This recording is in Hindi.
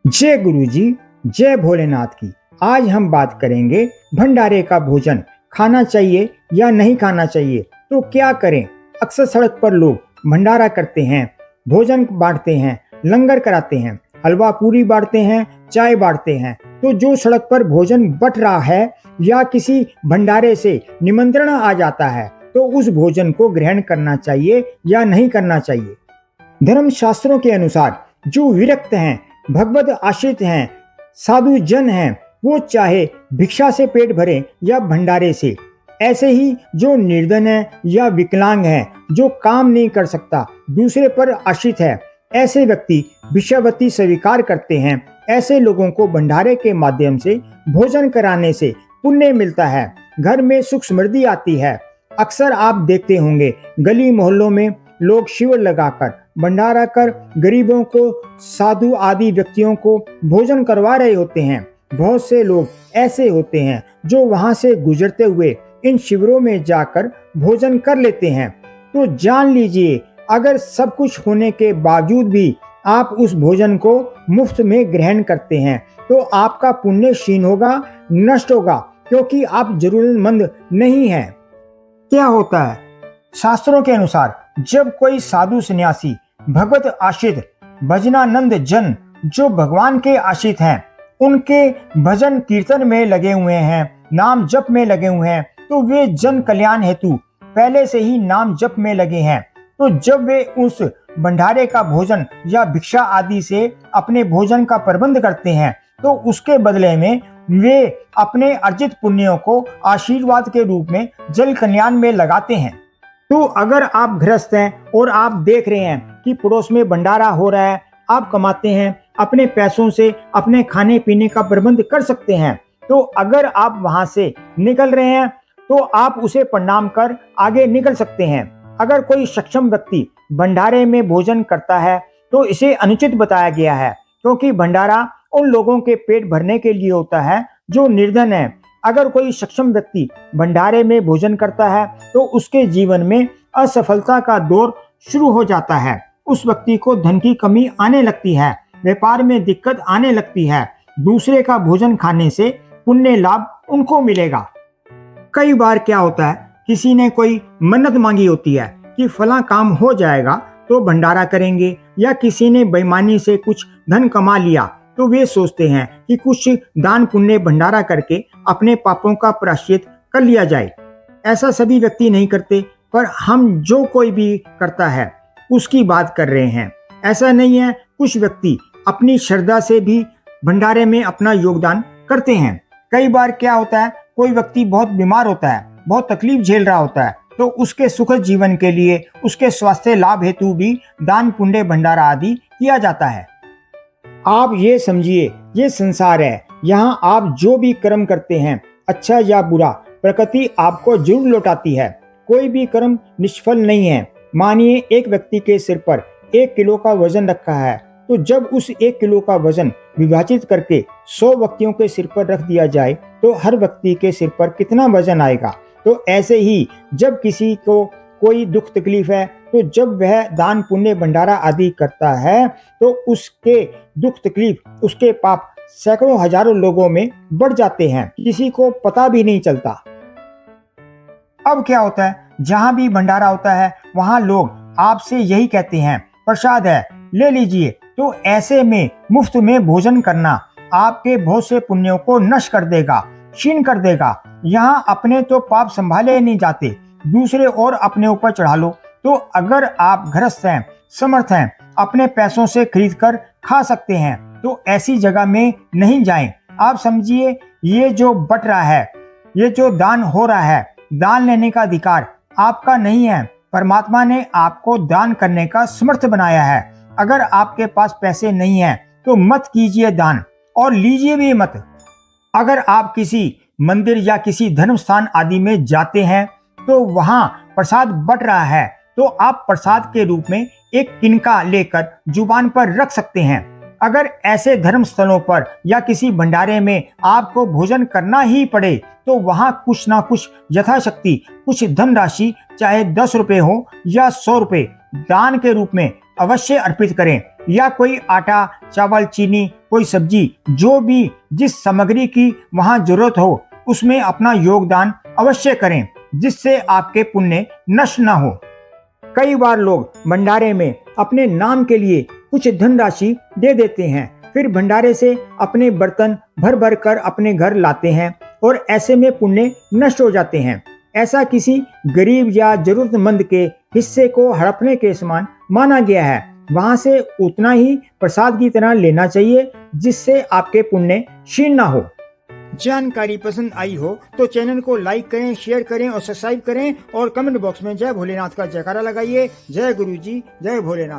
जय गुरु जी, जय भोलेनाथ की। आज हम बात करेंगे भंडारे का भोजन खाना चाहिए या नहीं खाना चाहिए। तो क्या करें। अक्सर सड़क पर लोग भंडारा करते हैं, भोजन बांटते हैं, लंगर कराते हैं, हलवा पूरी बांटते हैं, चाय बांटते हैं। तो जो सड़क पर भोजन बट रहा है या किसी भंडारे से निमंत्रण आ जाता है तो उस भोजन को ग्रहण करना चाहिए या नहीं करना चाहिए। धर्म शास्त्रों के अनुसार जो विरक्त हैं, भगवत आश्रित हैं, साधु जन हैं, वो चाहे भिक्षा से पेट भरें या भंडारे से। ऐसे ही जो निर्धन है या विकलांग है, जो काम नहीं कर सकता, दूसरे पर आश्रित है, ऐसे व्यक्ति भिक्षावृत्ति स्वीकार करते हैं। ऐसे लोगों को भंडारे के माध्यम से भोजन कराने से पुण्य मिलता है, घर में सुख समृद्धि आती है। अक्सर आप देखते होंगे गली मोहल्लों में लोग शिविर लगाकर भंडारा कर गरीबों को, साधु आदि व्यक्तियों को भोजन करवा रहे होते हैं। बहुत से लोग ऐसे होते हैं जो वहां से गुजरते हुए इन शिविरों में जाकर भोजन कर लेते हैं। तो जान लीजिए, अगर सब कुछ होने के बावजूद भी आप उस भोजन को मुफ्त में ग्रहण करते हैं तो आपका पुण्य क्षीण होगा, नष्ट होगा, क्योंकि आप जरूरतमंद नहीं हैं। क्या होता है, शास्त्रों के अनुसार जब कोई साधु सन्यासी भगवत आश्रित भजनानंद जन जो भगवान के आश्रित हैं, उनके भजन कीर्तन में लगे हुए हैं, नाम जप में लगे हुए हैं, तो वे जन कल्याण हेतु पहले से ही नाम जप में लगे हैं। तो जब वे उस भंडारे का भोजन या भिक्षा आदि से अपने भोजन का प्रबंध करते हैं तो उसके बदले में वे अपने अर्जित पुण्यों को आशीर्वाद के रूप में जल कल्याण में लगाते हैं। तो अगर आप गृहस्थ हैं और आप देख रहे हैं कि पड़ोस में भंडारा हो रहा है, आप कमाते हैं, अपने पैसों से अपने खाने पीने का प्रबंध कर सकते हैं, तो अगर आप वहां से निकल रहे हैं तो आप उसे प्रणाम कर आगे निकल सकते हैं। अगर कोई सक्षम व्यक्ति भंडारे में भोजन करता है तो इसे अनुचित बताया गया है, क्योंकि भंडारा उन लोगों के पेट भरने के लिए होता है जो निर्धन है। अगर कोई सक्षम व्यक्ति भंडारे में भोजन करता है तो उसके जीवन में असफलता का दौर शुरू हो जाता है। उस व्यक्ति को धन की कमी आने लगती है, व्यापार में दिक्कत आने लगती है। दूसरे का भोजन खाने से पुण्य लाभ उनको मिलेगा। कई बार क्या होता है, किसी ने कोई मन्नत मांगी होती है कि फला काम हो जाएगा तो भंडारा करेंगे, या किसी ने बेईमानी से कुछ धन कमा लिया तो वे सोचते हैं कि कुछ दान पुण्य भंडारा करके अपने पापों का प्रायश्चित कर लिया जाए। ऐसा सभी व्यक्ति नहीं करते, पर हम जो कोई भी करता है उसकी बात कर रहे हैं। ऐसा नहीं है, कुछ व्यक्ति अपनी श्रद्धा से भी भंडारे में अपना योगदान करते हैं। कई बार क्या होता है, कोई व्यक्ति बहुत बीमार होता है, बहुत तकलीफ झेल रहा होता है, तो उसके सुखद जीवन के लिए, उसके स्वास्थ्य लाभ हेतु भी दान पुण्य भंडारा आदि किया जाता है। आप ये समझिए, ये संसार है, यहाँ आप जो भी कर्म करते हैं, अच्छा या बुरा, प्रकृति आपको जरूर लौटाती है। कोई भी कर्म निष्फल नहीं है। मानिए एक व्यक्ति के सिर पर 1 किलो का वजन रखा है, तो जब उस 1 किलो का वजन विभाजित करके 100 व्यक्तियों के सिर पर रख दिया जाए तो हर व्यक्ति के सिर पर कितना वजन आएगा। तो ऐसे ही जब किसी को कोई दुख तकलीफ है तो जब वह दान पुण्य भंडारा आदि करता है तो उसके दुख तकलीफ, उसके पाप सैकड़ों हजारों लोगों में बढ़ जाते हैं, किसी को पता भी नहीं चलता। अब क्या होता है, जहां भी भंडारा होता है वहां लोग आपसे यही कहते हैं, प्रसाद है, ले लीजिए। तो ऐसे में मुफ्त में भोजन करना आपके बहुत से पुण्यों को नष्ट कर देगा, क्षीण कर देगा। यहाँ अपने तो पाप संभाले नहीं जाते, दूसरे और अपने ऊपर चढ़ा लो। तो अगर आप गृहस्थ हैं, समर्थ हैं, अपने पैसों से खरीद कर खा सकते हैं, तो ऐसी जगह में नहीं जाएं। आप समझिए, ये जो बट रहा है, ये जो दान हो रहा है, दान लेने का अधिकार आपका नहीं है। परमात्मा ने आपको दान करने का समर्थ बनाया है। अगर आपके पास पैसे नहीं हैं तो मत कीजिए दान, और लीजिए भी मत। अगर आप किसी मंदिर या किसी धर्म स्थान आदि में जाते हैं तो वहां प्रसाद बट रहा है, तो आप प्रसाद के रूप में एक किनका लेकर जुबान पर रख सकते हैं। अगर ऐसे धर्म स्थलों पर या किसी भंडारे में आपको भोजन करना ही पड़े तो वहां कुछ ना कुछ यथाशक्ति कुछ धनराशि, चाहे 10 रुपए हो या 100 रुपए, दान के रूप में अवश्य अर्पित करें, या कोई आटा, चावल, चीनी, कोई सब्जी, जो भी जिस सामग्री की वहां जरूरत हो उसमें अपना योगदान अवश्य करें, जिससे आपके पुण्य नष्ट न हो। कई बार लोग भंडारे में अपने नाम के लिए कुछ धनराशि दे देते हैं, फिर भंडारे से अपने बर्तन भर भर कर अपने घर लाते हैं और ऐसे में पुण्य नष्ट हो जाते हैं। ऐसा किसी गरीब या जरूरतमंद के हिस्से को हड़पने के समान माना गया है। वहां से उतना ही प्रसाद की तरह लेना चाहिए जिससे आपके पुण्य क्षीण ना हो। जानकारी पसंद आई हो तो चैनल को लाइक करें, शेयर करें और सब्सक्राइब करें और कमेंट बॉक्स में जय भोलेनाथ का जयकारा लगाइए। जय गुरु जी, जय भोलेनाथ।